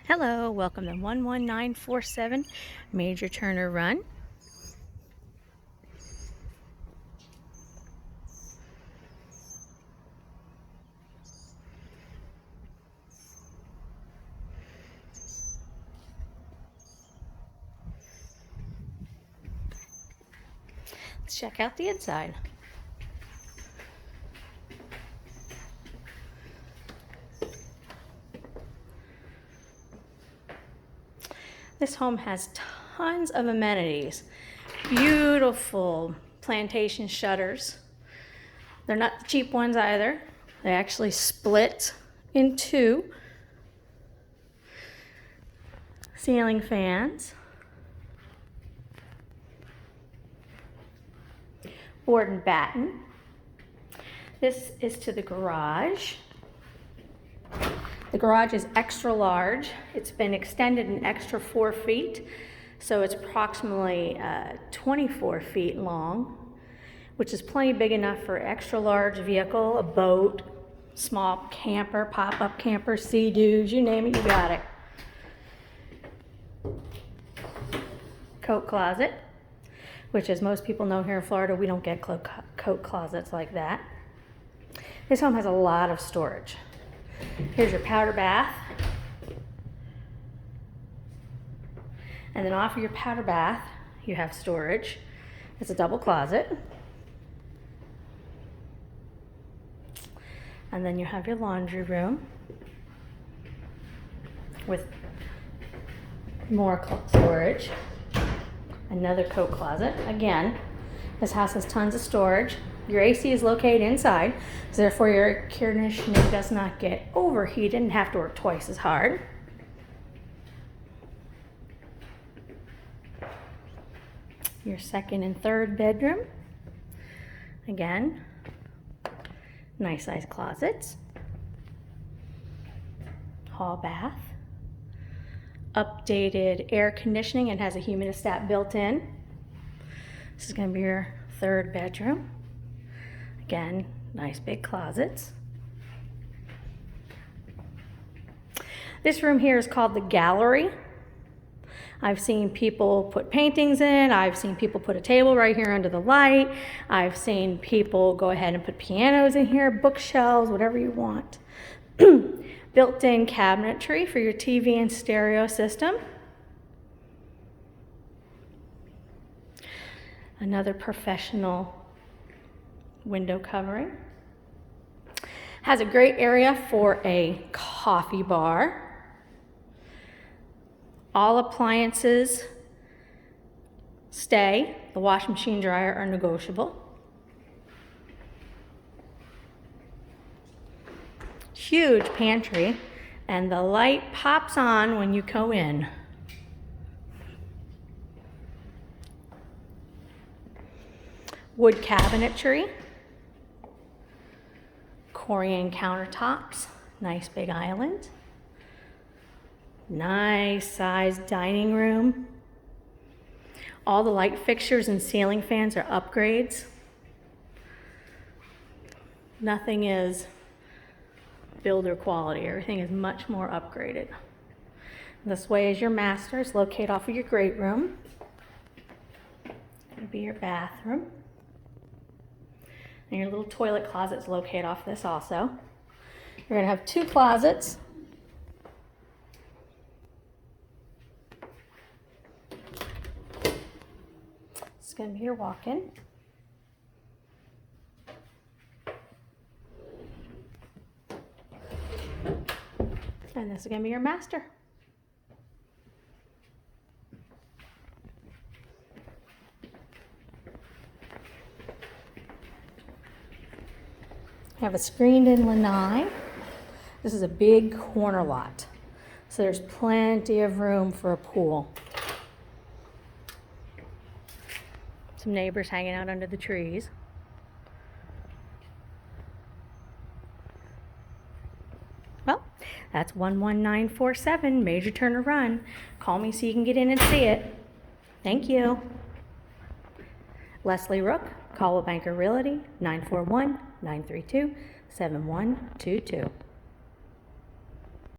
Hello, welcome to 11947 Major Turner Run. Let's check out the inside. This home has tons of amenities. Beautiful plantation shutters. They're not the cheap ones either. They actually split in two. Ceiling fans. Board and batten. This is to the garage. The garage is extra large. It's been extended an extra 4 feet, so it's approximately 24 feet long, which is plenty big enough for extra large vehicle, a boat, small camper, pop-up camper, sea-doos, you name it, you got it. Coat closet, which as most people know here in Florida, we don't get coat closets like that. This home has a lot of storage. Here's your powder bath. And then off of your powder bath, you have storage. It's a double closet. And then you have your laundry room with more storage. Another coat closet. Again, this house has tons of storage. Your AC is located inside, so therefore your air conditioning does not get overheated and have to work twice as hard. Your second and third bedroom. Again, nice sized closets. Hall bath. Updated air conditioning and has a humidistat built in. This is going to be your third bedroom. Again, nice big closets. This room here is called the gallery. I've seen people put paintings in. I've seen people put a table right here under the light. I've seen people go ahead and put pianos in here, bookshelves, whatever you want. Built-in cabinetry for your TV and stereo system. Another professional window covering. Has a great area for a coffee bar. All appliances stay. The washing machine, dryer are negotiable. Huge pantry, and the light pops on when you go in. Wood cabinetry. Corian countertops, nice big island. Nice sized dining room. All the light fixtures and ceiling fans are upgrades. Nothing is builder quality, everything is much more upgraded. This way is your master, it's located off of your great room. It'll be your bathroom. And your little toilet closet's located off this also. You're gonna have 2 closets. It's gonna be your walk-in. And this is gonna be your master. You have a screened-in lanai. This is a big corner lot, so there's plenty of room for a pool. Some neighbors hanging out under the trees. Well, that's 11947 Major Turner Run. Call me so you can get in and see it. Thank you. Leslie Rook, Caldwell Banker Realty, 941-932-7122.